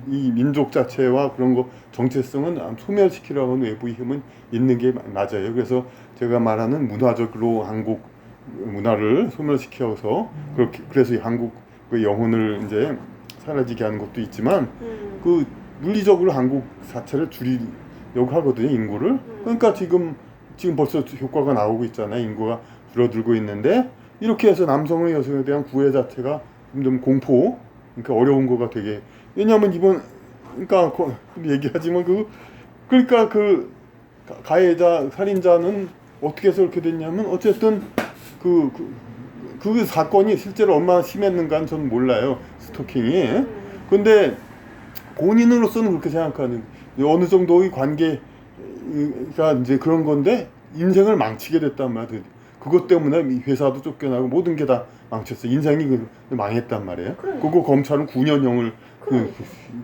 이 민족 자체와 그런 거 정체성은 소멸시키려는 외부의 힘은 있는 게 맞아요. 그래서 제가 말하는 문화적으로 한국 문화를 소멸시켜서 그렇게 그래서 이 한국 그 영혼을 이제 사라지게 하는 것도 있지만 그 물리적으로 한국 자체를 줄이려고 하거든요. 인구를. 그러니까 지금 벌써 효과가 나오고 있잖아요. 인구가 줄어들고 있는데 이렇게 해서 남성의 여성에 대한 구애 자체가 점점 공포 그러니까 어려운 거가 되게 왜냐하면 이번 그러니까 얘기하지만 그러니까 그 가해자 살인자는 어떻게 해서 그렇게 됐냐면 어쨌든 그 사건이 실제로 얼마나 심했는가는 저는 몰라요. 스토킹이. 근데 본인으로서는 그렇게 생각하는 어느 정도의 관계가 이제 그런 건데 인생을 망치게 됐단 말이에요. 그것 때문에 회사도 쫓겨나고 모든 게 다 망쳤어. 인생이 망했단 말이에요. 그거 검찰은 9년형을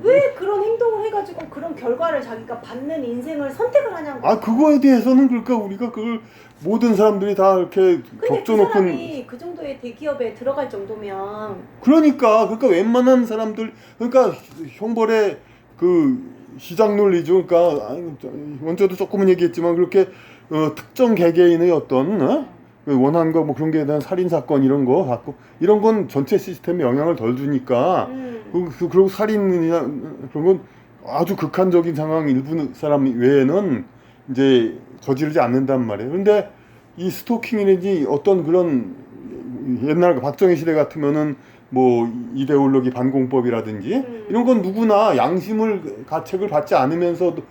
왜 그런 행동을 해가지고 그런 결과를 자기가 받는 인생을 선택을 하냐고. 그거에 대해서는 그러니까 우리가 그걸 모든 사람들이 다 이렇게 적져놓고 그 사람이 그 정도의 대기업에 들어갈 정도면 그러니까 웬만한 사람들 그러니까 형벌에 그 시장 논리죠. 그러니까 먼저도 조금은 얘기했지만 그렇게 특정 개개인의 어떤 그 원한과 뭐 그런 거에 대한 살인 사건 이런 거 갖고 이런 건 전체 시스템에 영향을 덜 주니까 그리고 살인이나 그런 건 아주 극한적인 상황 일부 사람 외에는 이제 저지르지 않는단 말이에요. 그런데 이 스토킹이든지 어떤 그런 옛날 박정희 시대 같으면은 뭐 이데올로기 반공법이라든지 이런 건 누구나 양심을 가책을 받지 않으면서도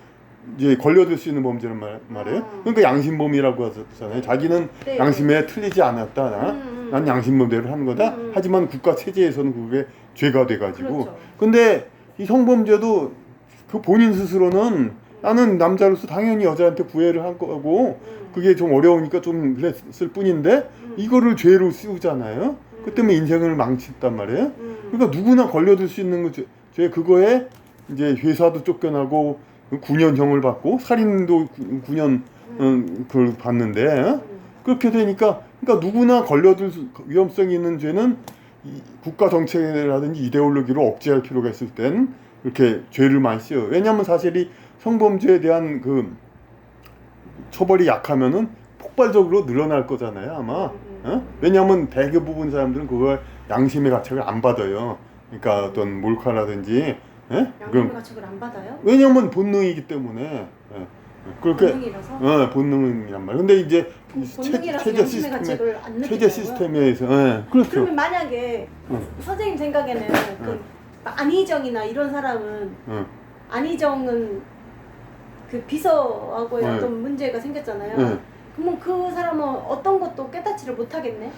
이제 걸려들 수 있는 범죄란 말이에요. 그러니까 양심범이라고 하잖아요. 자기는 네. 양심에 틀리지 않았다. 난 양심범대로 하는 거다. 하지만 국가 체제에서는 그게 죄가 돼가지고. 그렇죠. 근데 이 성범죄도 그 본인 스스로는 나는 남자로서 당연히 여자한테 구애를 한 거고 그게 좀 어려우니까 좀 그랬을 뿐인데 이거를 죄로 씌우잖아요. 그 때문에 인생을 망쳤단 말이에요. 그러니까 누구나 걸려들 수 있는 거 죄 그거에 이제 회사도 쫓겨나고 9년형을 받고 살인도 9년 그걸 받는데 그렇게 되니까 그러니까 누구나 걸려들 위험성이 있는 죄는 국가 정책이라든지 이데올로기로 억제할 필요가 있을 땐 이렇게 죄를 많이 씌워요. 왜냐하면 사실이 성범죄에 대한 그 처벌이 약하면은 폭발적으로 늘어날 거잖아요, 아마. 왜냐하면 대부분 사람들은 그걸 양심의 가책을 안 받아요. 그러니까 어떤 몰카라든지 양심의 가책을 안 받아요? 왜냐하면 본능이기 때문에 그렇게 본능이라서? 본능이란 말이에요. 근데 이제 본능이라서 양심의 가책을 안 느낀다고요? 체제 시스템에서 그렇죠. 그러면 만약에 선생님 생각에는 그 안희정이나 이런 사람은 안희정은 그 비서하고의 어떤 문제가 생겼잖아요. 그러면 그 사람은 어떤 것도 깨닫지를 못하겠네?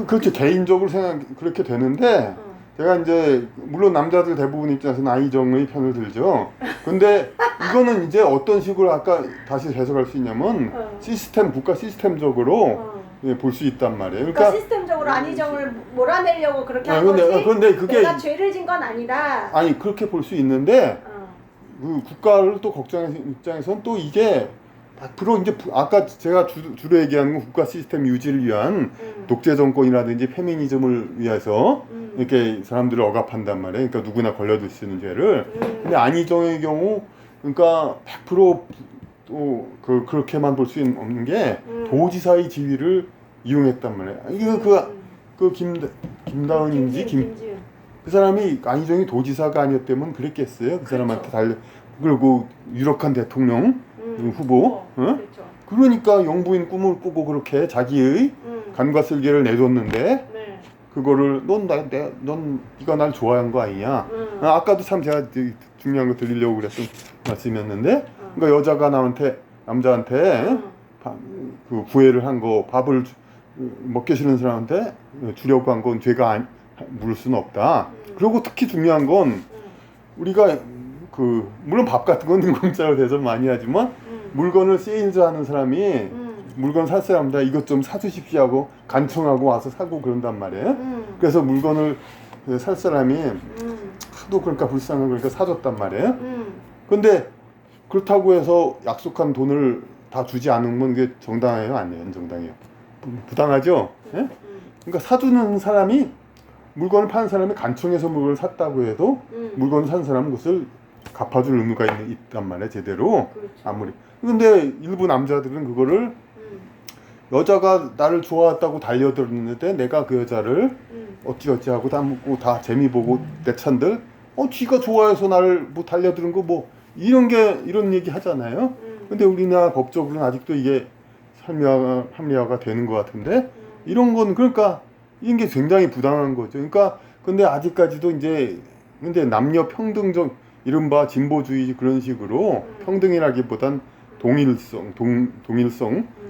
그렇죠. 개인적으로 그렇게 되는데 제가 이제 물론 남자들 대부분 입장에서는 안희정의 편을 들죠. 근데 이거는 이제 어떤 식으로 아까 다시 해석할 수 있냐면 국가 시스템적으로 볼 수 있단 말이에요. 그러니까 시스템적으로 안희정을 몰아내려고 그렇게 한 거지. 그런데 그게 내가 죄를 진 건 아니라. 아니 그렇게 볼 수 있는데 그 국가를 또 걱정하는 입장에서는 또 이게 100% 이제 아까 제가 주로 얘기하는 건 국가 시스템 유지를 위한 독재 정권이라든지 페미니즘을 위해서 이렇게 사람들을 억압한단 말이에요. 그러니까 누구나 걸려들 수 있는 죄를. 근데 안희정의 경우 그러니까 100% 그렇게만 볼 수 없는 게 도지사의 지위를 이용했단 말이에요. 이거 김다은인지 그 사람이 안희정이 도지사가 아니었다면 그랬겠어요. 그 사람한테 그리고 유력한 대통령 후보. 그렇죠. 그러니까 영부인 꿈을 꾸고 그렇게 자기의 간과 쓸개를 내줬는데 그거를 넌 네가 날 좋아한 거 아니냐. 아까도 참 제가 중요한 거 드리려고 그랬던 말씀이었는데 그러니까 여자가 남자한테 그 구애를 한 거 밥을 먹기 싫은 사람한테 주려고 한 건 죄가 물을 수는 없다. 그리고 특히 중요한 건 우리가 물론 밥 같은 건 공짜로 대접 많이 하지만 물건을 세일즈하는 사람이 물건 살 사람마다 이것 좀 사주십시오 하고 간청하고 와서 사고 그런단 말이에요. 그래서 물건을 살 사람이 하도 그러니까 불쌍한 거니까 사줬단 말이에요. 근데 그렇다고 해서 약속한 돈을 다 주지 않으면 그게 정당해요, 아니에요? 정당해요. 부당하죠. 예? 그러니까 사주는 사람이 물건을 파는 사람이 간청해서 물건을 샀다고 해도 물건을 산 사람은 그것을 갚아줄 의무가 있단 말이에요, 제대로. 그렇죠. 아무리. 근데 일부 남자들은 그거를 여자가 나를 좋아했다고 달려들었는데 내가 그 여자를 어찌어찌 하고 다 묻고 다 재미 보고 내 찬들 쥐가 좋아해서 나를 뭐 달려드는 거 뭐 이런 얘기 하잖아요. 근데 우리나라 법적으로는 아직도 이게 합리화가 되는 것 같은데 이런 건 그러니까 이런 게 굉장히 부당한 거죠. 그러니까 근데 아직까지도 이제 근데 남녀 평등적 이른바 진보주의 그런 식으로 평등이라기보단 동일성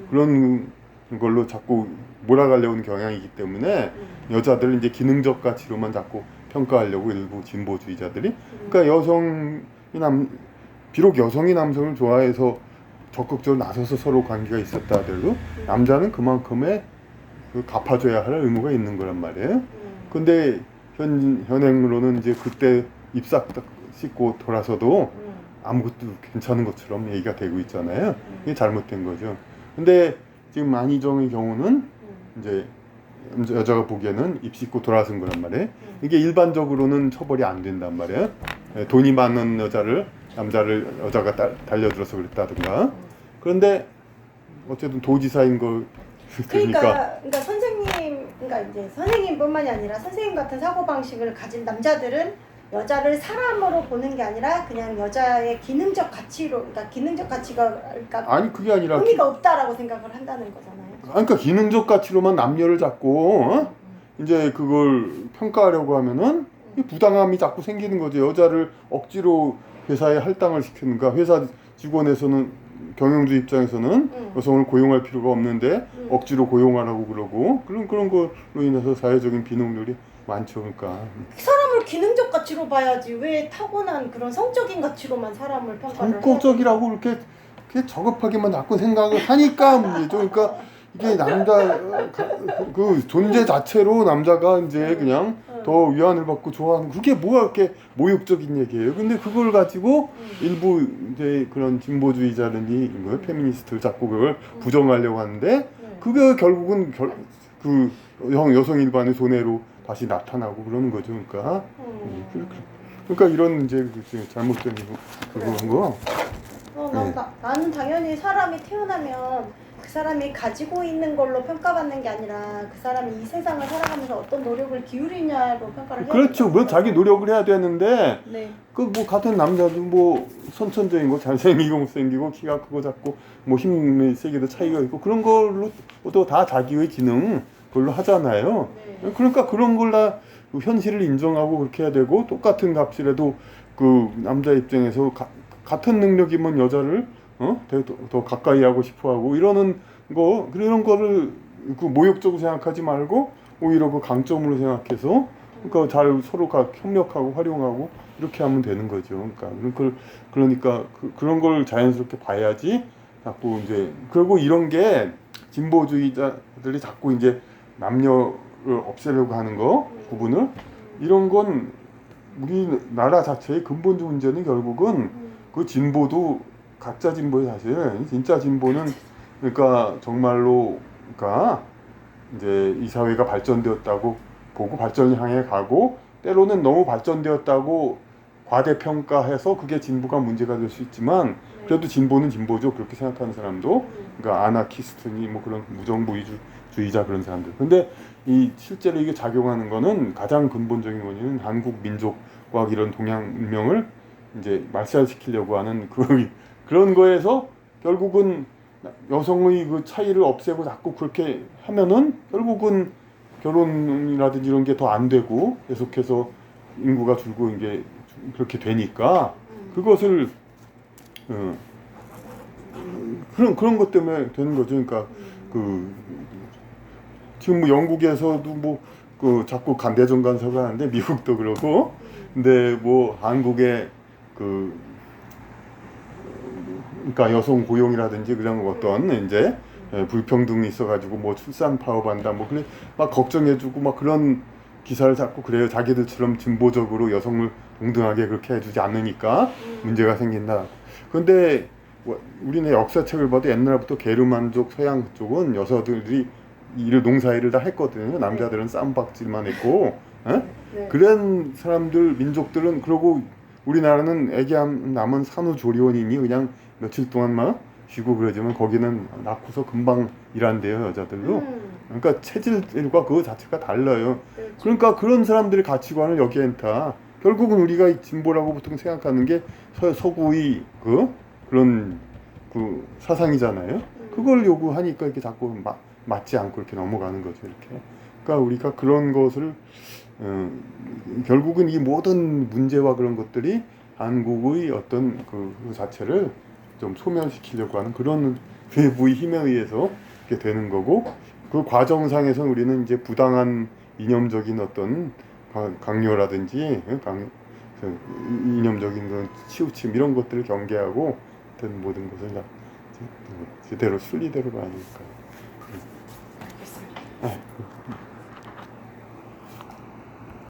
그런 걸로 자꾸 몰아가려는 경향이기 때문에 여자들은 이제 기능적 가치로만 자꾸 평가하려고 일부 진보주의자들이 그러니까 비록 여성이 남성을 좋아해서 적극적으로 나서서 서로 관계가 있었다 하더라도 남자는 그만큼의 갚아줘야 할 의무가 있는 거란 말이에요. 근데 현행으로는 이제 그때 입싹 씻고 돌아서도 아무것도 괜찮은 것처럼 얘기가 되고 있잖아요. 이게 잘못된 거죠. 근데 지금 안희정의 경우는 이제 여자가 보기에는 입 씻고 돌아선 거란 말이에요. 이게 일반적으로는 처벌이 안 된단 말이에요. 돈이 많은 여자를 남자를 여자가 달려들어서 그랬다든가. 그런데 어쨌든 도지사인 거 그러니까 그러니까 선생님, 그러니까 이제 선생님뿐만이 아니라 선생님 같은 사고 방식을 가진 남자들은 여자를 사람으로 보는 게 아니라 그냥 여자의 기능적 가치로, 그러니까 기능적 가치가 그러니까 아니 그게 아니라 의미가 없다라고 생각을 한다는 거잖아요. 그러니까 기능적 가치로만 남녀를 잡고 이제 그걸 평가하려고 하면은 이 부당함이 자꾸 생기는 거죠. 여자를 억지로 회사에 할당을 시키는가. 회사 직원에서는 경영주 입장에서는 여성을 고용할 필요가 없는데 억지로 고용하라고 그러고 그런 걸로 인해서 사회적인 비능률이 많죠. 그러니까 사람을 기능적 가치로 봐야지 왜 타고난 그런 성적인 가치로만 사람을 평가를 해야 성격적이라고 그렇게 저급하게만 자꾸 생각을 하니까 문제죠. 그러니까 이게 남자 그 존재 자체로 남자가 이제 그냥 더 위안을 받고 좋아하는 그게 뭐가 그렇게 모욕적인 얘기예요. 근데 그걸 가지고 일부 이제 그런 진보주의자들이 이런 거예요. 페미니스트를 자꾸 그걸 부정하려고 하는데 그게 결국은 그 여성 일반의 손해로 다시 나타나고 그러는 거죠. 그러니까 이런 이제 잘못된 그런 거. 나는 당연히 사람이 태어나면 그 사람이 가지고 있는 걸로 평가받는 게 아니라 그 사람이 이 세상을 살아가면서 어떤 노력을 기울이냐로 평가를 해야 그렇죠. 뭐 자기 노력을 해야 되는데 네. 그 뭐 같은 남자도 뭐 선천적인 거 잘생기고 못생기고 키가 크고 작고 뭐 힘이 세기도 차이가 있고 그런 걸로 또 다 자기의 기능 그걸로 하잖아요. 네. 그러니까 그런 걸 다 현실을 인정하고 그렇게 해야 되고 똑같은 값이라도 그 남자 입장에서 같은 능력이면 여자를 더 가까이 하고 싶어 하고 이러는 거 그런 거를 그 모욕적으로 생각하지 말고 오히려 그 강점으로 생각해서 그러니까 잘 서로 협력하고 활용하고 이렇게 하면 되는 거죠. 그러니까 그런 걸 자연스럽게 봐야지 자꾸 이제 그리고 이런 게 진보주의자들이 자꾸 이제 남녀를 없애려고 하는 거 구분을 이런 건 우리나라 자체의 근본적 문제는 결국은 그 진보도 가짜 진보의 사실 진짜 진보는 그러니까 정말로 그러니까 이제 이 사회가 발전되었다고 보고 발전을 향해 가고 때로는 너무 발전되었다고 과대평가해서 그게 진보가 문제가 될 수 있지만 그래도 진보는 진보죠. 그렇게 생각하는 사람도 그러니까 아나키스트니 뭐 그런 무정부주의자 그런 사람들. 근데 이 실제로 이게 작용하는 거는 가장 근본적인 원인은 한국 민족과학 이런 동양 문명을 이제 말살시키려고 하는 그런 거에서 결국은 여성의 그 차이를 없애고 자꾸 그렇게 하면은 결국은 결혼이라든지 이런 게 더 안 되고 계속해서 인구가 줄고 이게 그렇게 되니까 그것을 그런 것 때문에 되는 거죠. 그러니까 지금 뭐 영국에서도 뭐 자꾸 내정 간섭을 하는데 미국도 그러고 근데 뭐 한국의 그러니까 여성 고용이라든지 그런 어떤 이제 불평등이 있어가지고 뭐 출산 파업한다 뭐 그래 막 걱정해주고 막 그런 기사를 자꾸 그래요. 자기들처럼 진보적으로 여성을 동등하게 그렇게 해주지 않으니까 문제가 생긴다. 그런데 우리네 역사책을 봐도 옛날부터 게르만족 서양 쪽은 여자들이 농사일을 다 했거든요. 남자들은 쌈박질만 했고 네. 그런 사람들 민족들은 그러고 우리나라는 애기 낳으면 산후조리원이니 그냥 며칠 동안만 쉬고 그러지만 거기는 낳고서 금방 일한대요 여자들도. 그러니까 체질과 그거 자체가 달라요. 그렇죠. 그러니까 그런 사람들의 가치관을 여기엔 다 결국은 우리가 진보라고 보통 생각하는 게 서구의 그런 사상이잖아요. 그걸 요구하니까 이렇게 자꾸 맞지 않고 이렇게 넘어가는 거죠. 이렇게. 그러니까 우리가 그런 것을 결국은 이 모든 문제와 그런 것들이 한국의 어떤 그 자체를 좀 소멸시키려고 하는 그런 외부의 힘에 의해서 이렇게 되는 거고 그 과정상에서 우리는 이제 부당한 이념적인 어떤 강요라든지 이념적인 그런 치우침 이런 것들을 경계하고 어떤 모든 것을 다 제대로 순리대로 봐야 되니까.